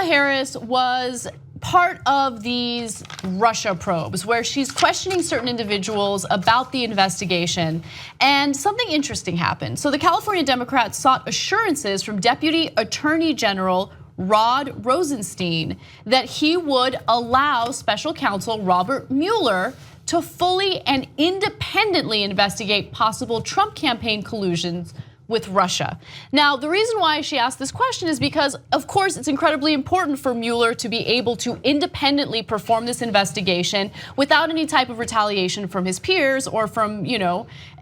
Kamala Harris was part of these Russia probes where she's questioning certain individuals about the investigation, and something interesting happened. So the California Democrats sought assurances from Deputy Attorney General Rod Rosenstein that he would allow special counsel Robert Mueller to fully and independently investigate possible Trump campaign collusions with Russia. Now, the reason why she asked this question is because, of course, it's incredibly important for Mueller to be able to independently perform this investigation without any type of retaliation from his peers or from,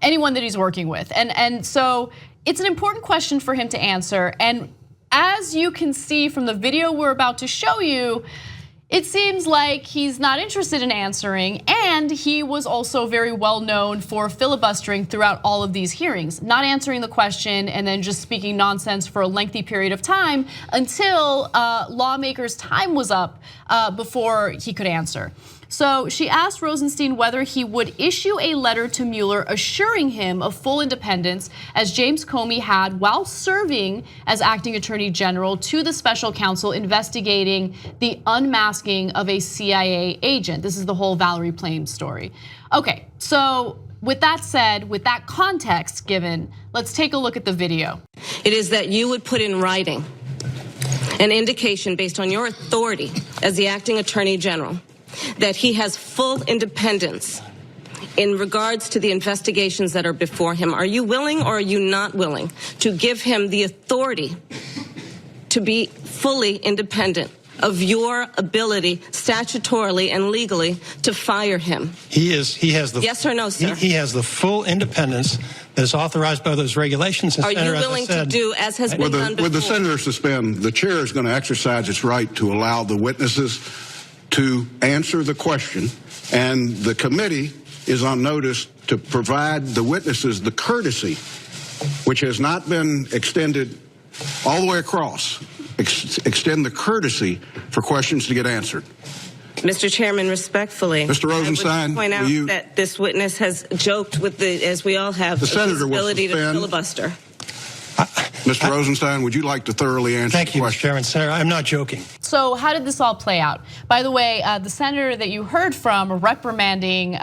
anyone that he's working with. And so it's an important question for him to answer. And as you can see from the video we're about to show you, it seems like he's not interested in answering, and he was also very well known for filibustering throughout all of these hearings, not answering the question and then just speaking nonsense for a lengthy period of time until lawmakers' time was up before he could answer. So she asked Rosenstein whether he would issue a letter to Mueller assuring him of full independence, as James Comey had while serving as acting attorney general to the special counsel investigating the unmasking of a CIA agent. This is the whole Valerie Plame story. Okay, so with that said, with that context given, let's take a look at the video. It is that you would put in writing an indication based on your authority as the acting attorney general that he has full independence in regards to the investigations that are before him. Are you willing or are you not willing to give him the authority to be fully independent of your ability statutorily and legally to fire him? He has the yes or no, sir? He has the full independence that is authorized by those regulations. And are Senator, you willing to do as has been done before? Would the senator suspend? The chair is going to exercise its right to allow the witnesses to answer the question, and the committee is on notice to provide the witnesses the courtesy, which has not been extended all the way across, extend the courtesy for questions to get answered. Mr. Chairman, respectrophy, Mr. Rosenstein, I would point out that this witness has joked with as we all have, the senator ability will to filibuster. Mr. Rosenstein, would you like to thoroughly answer Thank the you, question? Mr. Chairman. Senator, I'm not joking. So how did this all play out? By the way, the senator that you heard from reprimanding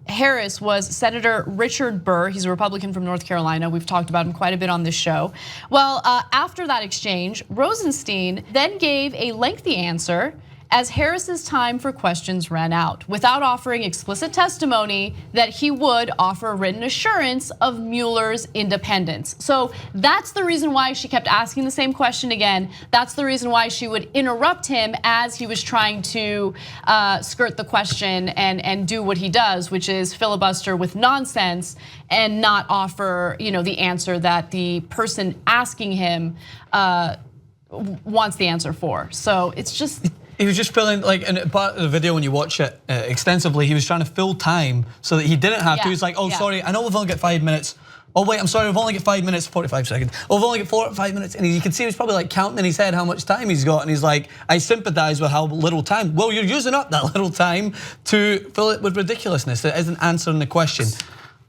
Harris was Senator Richard Burr. He's a Republican from North Carolina. We've talked about him quite a bit on this show. Well, after that exchange, Rosenstein then gave a lengthy answer as Harris's time for questions ran out, without offering explicit testimony that he would offer written assurance of Mueller's independence. So that's the reason why she kept asking the same question again. That's the reason why she would interrupt him as he was trying to skirt the question and do what he does, which is filibuster with nonsense and not offer, the answer that the person asking him wants the answer for. So it's just. He was just filling, like in part of the video when you watch it extensively, he was trying to fill time so that he didn't have to. He was like, oh, sorry, I know we've only got 5 minutes. Oh wait, I'm sorry, we've only got 5 minutes, 45 seconds. Oh, we've only got 4 or 5 minutes. And you can see he was probably like counting in his head how much time he's got. And he's like, I sympathize with how little time. Well, you're using up that little time to fill it with ridiculousness that isn't answering the question.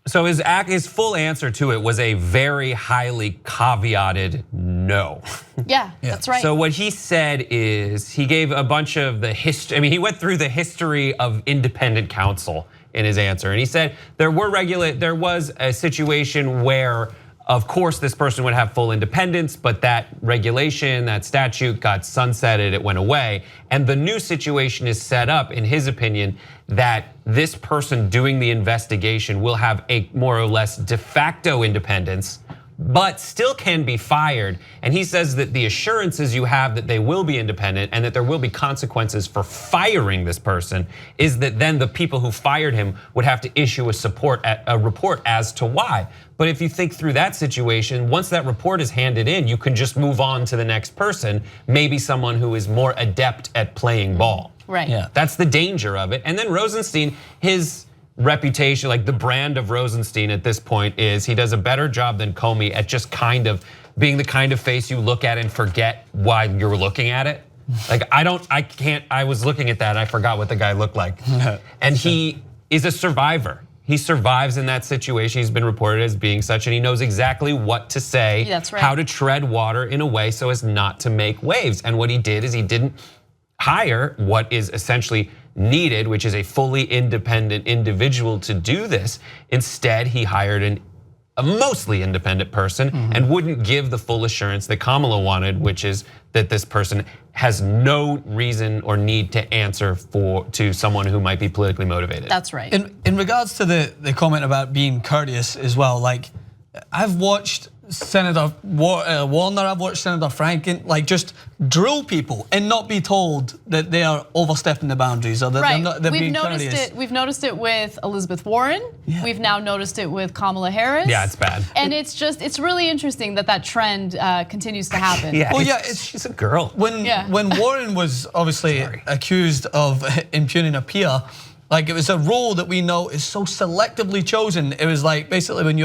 So his full answer to it was a very highly caveated no. Yeah, that's right. So what he said is he gave a bunch of the history. I mean, he went through the history of independent counsel in his answer, and he said there was a situation where, of course, this person would have full independence, but that regulation, that statute got sunsetted, it went away. And the new situation is set up, in his opinion, that this person doing the investigation will have a more or less de facto independence, but still can be fired. And he says that the assurances you have that they will be independent and that there will be consequences for firing this person is that then the people who fired him would have to issue a report as to why. But if you think through that situation, once that report is handed in, you can just move on to the next person, maybe someone who is more adept at playing ball. Right. Yeah. That's the danger of it. And then Rosenstein, his reputation, like the brand of Rosenstein at this point is he does a better job than Comey at just kind of being the kind of face you look at and forget why you're looking at it. Like I was looking at that and I forgot what the guy looked like. And he is a survivor. He survives in that situation. He's been reported as being such, and he knows exactly what to say, That's right. how to tread water in a way so as not to make waves. And what he did is he didn't hire what is essentially needed, which is a fully independent individual to do this. Instead, he hired a mostly independent person and wouldn't give the full assurance that Kamala wanted, which is that this person has no reason or need to answer to someone who might be politically motivated. That's right. In regards to the comment about being courteous as well, like I've watched Senator Warner, I've watched Senator Franken, like just drill people and not be told that they are overstepping the boundaries or that they're being courteous. We've noticed it with Elizabeth Warren. Yeah. We've now noticed it with Kamala Harris. Yeah, it's bad. And it's really interesting that trend continues to happen. Yeah, Well, she's a girl. When Warren was obviously accused of impugning a peer, like it was a role that we know is so selectively chosen. It was like basically when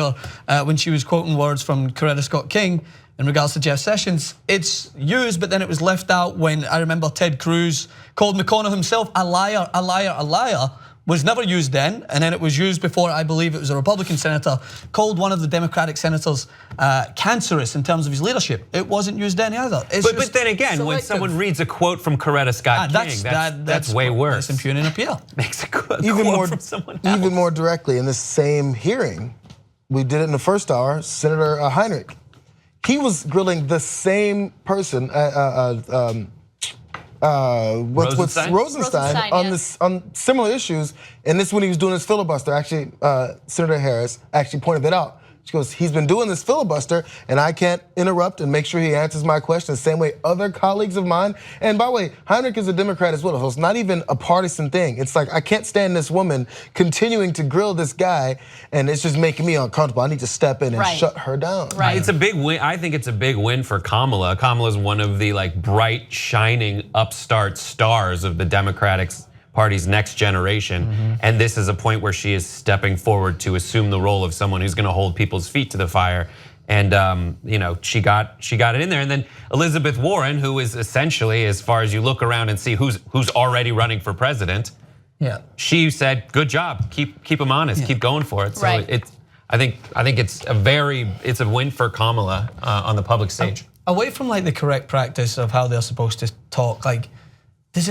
she was quoting words from Coretta Scott King in regards to Jeff Sessions, it's used, but then it was left out when I remember Ted Cruz called McConnell himself a liar, a liar, a liar. Was never used then, and then it was used before, I believe it was a Republican senator, called one of the Democratic senators cancerous in terms of his leadership. It wasn't used then either. But then again, when someone reads a quote from Coretta Scott King, that's way worse. That's impugning a peer. Makes a quote from someone else. Even more directly, in the same hearing, we did it in the first hour, Senator Heinrich. He was grilling the same person, Rosenstein on similar issues, and this is when he was doing his filibuster. Actually, Senator Harris actually pointed that out. She goes, he's been doing this filibuster, and I can't interrupt and make sure he answers my questions the same way other colleagues of mine. And by the way, Heinrich is a Democrat as well, so it's not even a partisan thing. It's like, I can't stand this woman continuing to grill this guy, and it's just making me uncomfortable. I need to step in and shut her down. Right. It's a big win. I think it's a big win for Kamala. Kamala's one of the bright, shining, upstart stars of the Democratic Party's next generation, and this is a point where she is stepping forward to assume the role of someone who's going to hold people's feet to the fire. And she got it in there. And then Elizabeth Warren, who is essentially, as far as you look around and see who's already running for president, she said, "Good job, keep them honest, keep going for it." So I think it's a win for Kamala on the public stage. Away from the correct practice of how they're supposed to talk,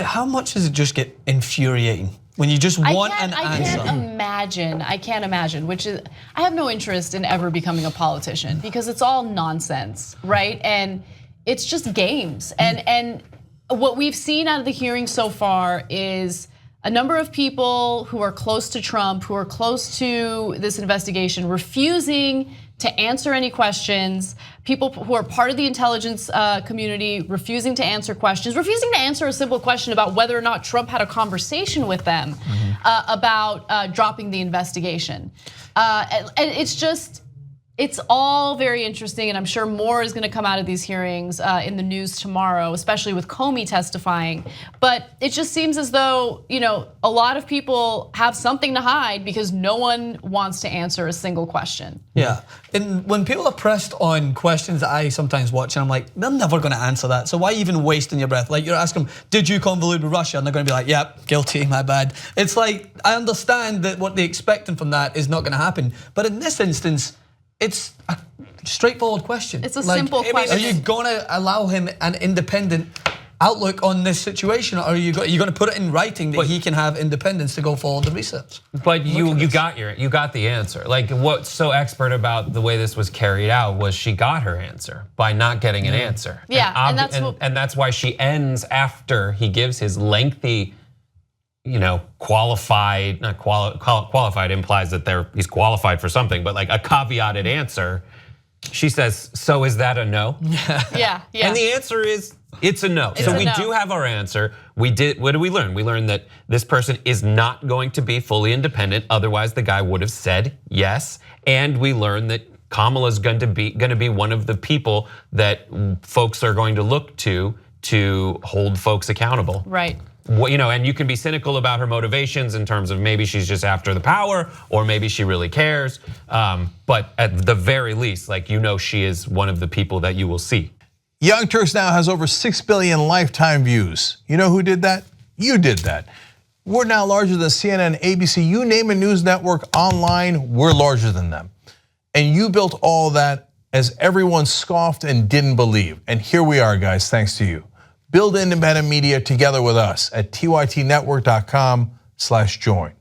how much does it just get infuriating when you just want an answer? I can't imagine, which is, I have no interest in ever becoming a politician because it's all nonsense, right? And it's just games. And what we've seen out of the hearing so far is a number of people who are close to Trump, who are close to this investigation, refusing to answer any questions, people who are part of the intelligence community refusing to answer questions, refusing to answer a simple question about whether or not Trump had a conversation with them about dropping the investigation. And it's all very interesting, and I'm sure more is gonna come out of these hearings in the news tomorrow, especially with Comey testifying. But it just seems as though, a lot of people have something to hide because no one wants to answer a single question. Yeah, and when people are pressed on questions that I sometimes watch, and I'm like, they're never gonna answer that, so why even wasting your breath? You're asking them, did you convolute with Russia? And they're gonna be like, yep, guilty, my bad. It's like, I understand that what they're expecting from that is not gonna happen. But in this instance, it's a straightforward question. It's a simple question. Are you gonna allow him an independent outlook on this situation, or are you gonna put it in writing that he can have independence to go forward the research? But you got the answer. What's so expert about the way this was carried out was she got her answer by not getting an answer. Yeah, and that's why she ends after he gives his lengthy, qualified, not qualified implies that he's qualified for something, but a caveated answer. She says, "So is that a no?" Yeah. And the answer is, it's a no. So we do have our answer. What did we learn? We learned that this person is not going to be fully independent. Otherwise, the guy would have said yes. And we learned that Kamala's going to be one of the people that folks are going to look to hold folks accountable. Right. And you can be cynical about her motivations in terms of maybe she's just after the power, or maybe she really cares. But at the very least, she is one of the people that you will see. Young Turks now has over 6 billion lifetime views. You know who did that? You did that. We're now larger than CNN, ABC, you name a news network online, we're larger than them. And you built all that as everyone scoffed and didn't believe. And here we are, guys, thanks to you. Build independent media together with us at tytnetwork.com/join.